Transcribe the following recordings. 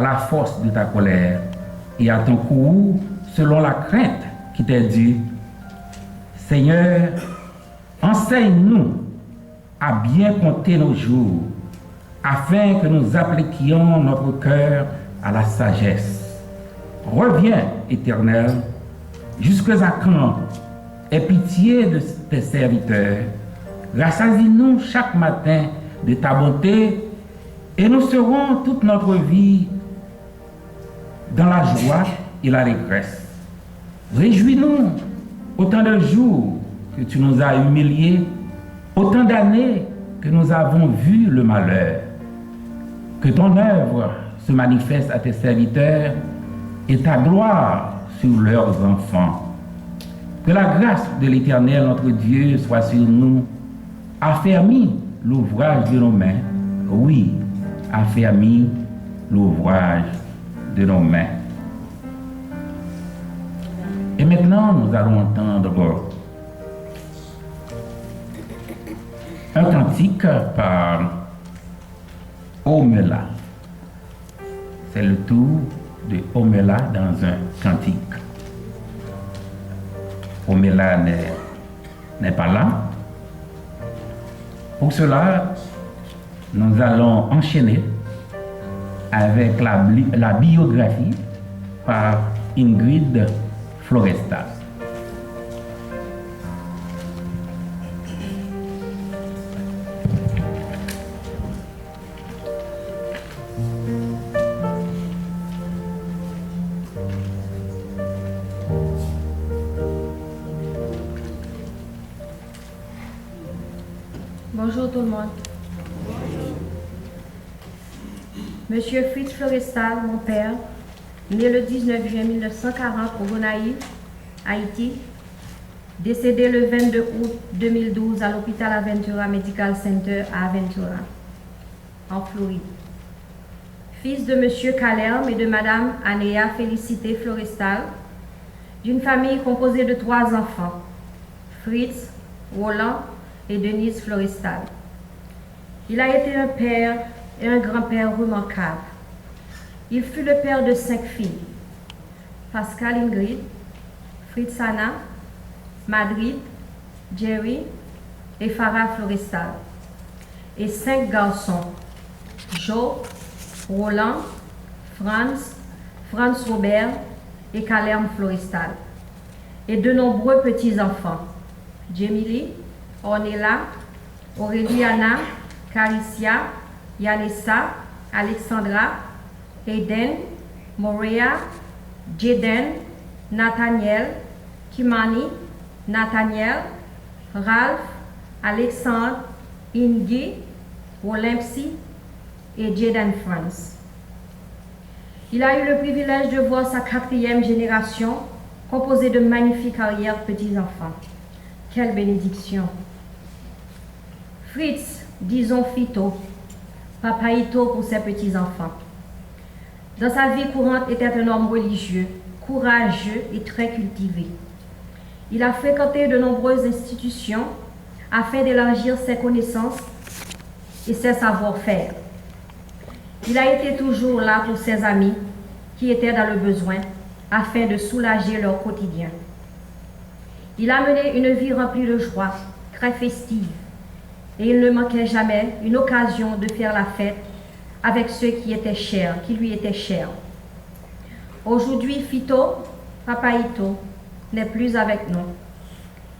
la force de ta colère et à ton courroux selon la crainte qui t'est due. Seigneur, enseigne-nous à bien compter nos jours, afin que nous appliquions notre cœur à la sagesse. Reviens, Éternel, jusqu'à quand? Aie pitié de tes serviteurs. Rassasie-nous chaque matin de ta bonté et nous serons toute notre vie dans la joie et la régresse. Réjouis-nous autant de jours que tu nous as humiliés, autant d'années que nous avons vu le malheur. Que ton œuvre se manifeste à tes serviteurs et ta gloire sur leurs enfants. Que la grâce de l'Éternel, notre Dieu, soit sur nous. Affermis l'ouvrage de nos mains. Oui, affermis l'ouvrage de nos mains. Et maintenant, nous allons entendre un cantique par Omela. C'est le tour de Omela dans un cantique. Omela n'est pas là. Pour cela, nous allons enchaîner avec la biographie par Ingrid Florestal. Bonjour tout le monde. Monsieur Fritz Florestal, mon père, né le 19 juin 1940 au Gonaïves, Haïti, décédé le 22 août 2012 à l'hôpital Aventura Medical Center à Aventura, en Floride. Fils de Monsieur Calerme et de Madame Anéa Félicité Florestal, d'une famille composée de 3 enfants, Fritz, Roland et Denise Florestal. Il a été un père et un grand-père remarquable. Il fut le père de 5 filles, Pascal Ingrid, Fritz Anna, Madrid, Jerry et Farah Florestal, et 5 garçons, Joe, Roland, Franz Robert et Calerme Florestal, et de nombreux petits-enfants, Jemily, Ornella, Aureliana, Caricia, Yanessa, Alexandra, Aiden, Morea, Jaden, Nathaniel, Kimani, Nathaniel, Ralph, Alexandre, Ingi, Olympsy et Jaden France. Il a eu le privilège de voir sa 4e génération composée de magnifiques arrière-petits-enfants. Quelle bénédiction! Fritz, disons Fito, Papaito pour ses petits-enfants. Dans sa vie courante, était un homme religieux, courageux et très cultivé. Il a fréquenté de nombreuses institutions afin d'élargir ses connaissances et ses savoir-faire. Il a été toujours là pour ses amis qui étaient dans le besoin afin de soulager leur quotidien. Il a mené une vie remplie de joie, très festive, et il ne manquait jamais une occasion de faire la fête avec ceux qui lui étaient chers. Aujourd'hui, Fito, Papaito, n'est plus avec nous.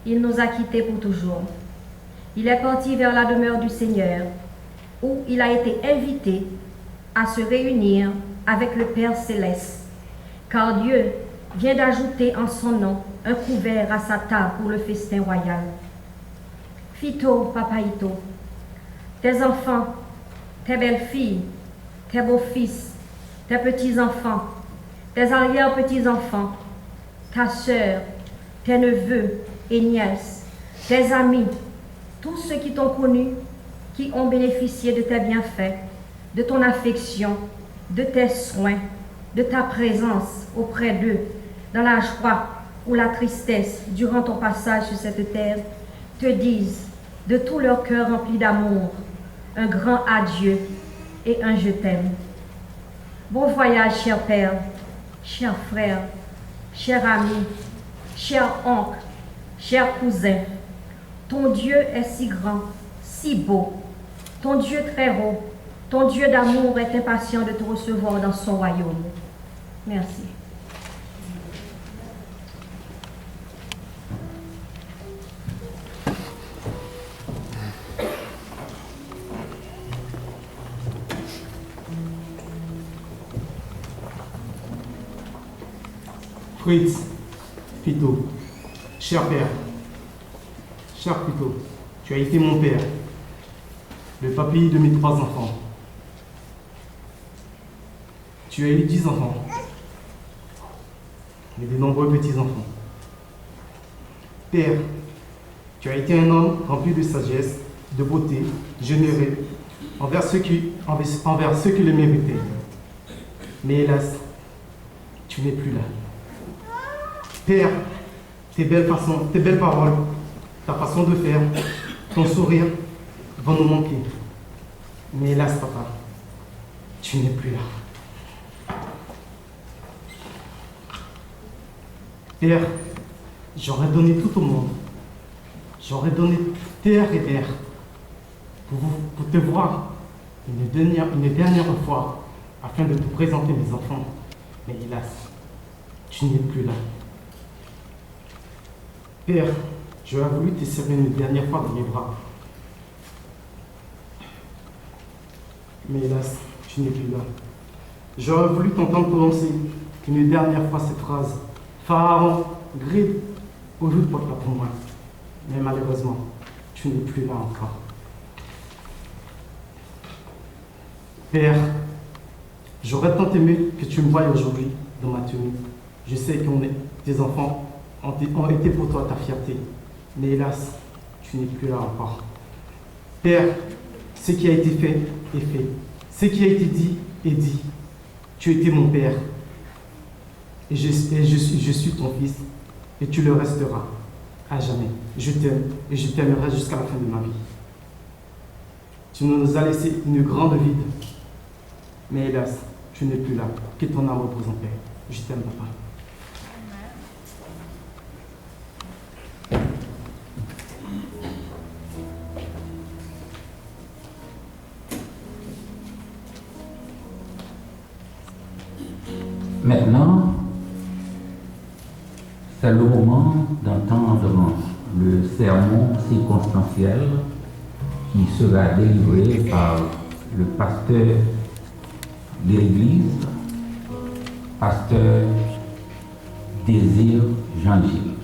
Il nous a quittés pour toujours. Il est parti vers la demeure du Seigneur, où il a été invité à se réunir avec le Père Céleste, car Dieu vient d'ajouter en son nom un couvert à sa table pour le festin royal. Fito, Papaito, tes enfants, tes belles-filles, tes beaux-fils, tes petits-enfants, tes arrière-petits-enfants, ta sœur, tes neveux et nièces, tes amis, tous ceux qui t'ont connu, qui ont bénéficié de tes bienfaits, de ton affection, de tes soins, de ta présence auprès d'eux, dans la joie ou la tristesse durant ton passage sur cette terre, te disent de tout leur cœur rempli d'amour un grand adieu et un je t'aime. Bon voyage, cher père, cher frère, cher ami, cher oncle, cher cousin. Ton Dieu est si grand, si beau. Ton Dieu très haut, ton Dieu d'amour est impatient de te recevoir dans son royaume. Merci. Fritz, Pito, cher père, cher Pito, tu as été mon père, le papy de mes 3 enfants. Tu as eu 10 enfants, et de nombreux petits-enfants. Père, tu as été un homme rempli de sagesse, de beauté, généreux envers ceux qui le méritaient. Mais hélas, tu n'es plus là. Père, tes belles paroles, ta façon de faire, ton sourire vont nous manquer. Mais hélas, papa, tu n'es plus là. Père, j'aurais donné tout au monde. J'aurais donné terre et air pour te voir une dernière fois afin de te présenter mes enfants. Mais hélas, tu n'es plus là. Père, j'aurais voulu te serrer une dernière fois dans mes bras. Mais hélas, tu n'es plus là. J'aurais voulu t'entendre prononcer une dernière fois cette phrase. Pharaon, grille aujourd'hui de porte-là pour moi. Mais malheureusement, tu n'es plus là encore. Père, j'aurais tant aimé que tu me voies aujourd'hui dans ma tenue. Je sais que tes enfants ont été pour toi ta fierté. Mais hélas, tu n'es plus là encore. Père, ce qui a été fait est fait. Ce qui a été dit est dit. Tu étais mon père. Et je suis ton fils. Et tu le resteras à jamais. Je t'aime et je t'aimerai jusqu'à la fin de ma vie. Tu nous as laissé une grande vide. Mais hélas, tu n'es plus là. Que ton âme repose en paix. Je t'aime, papa. Maintenant, c'est le moment d'entendre le sermon circonstanciel qui sera délivré par le pasteur de l'Église, pasteur Désir Jean-Gilles.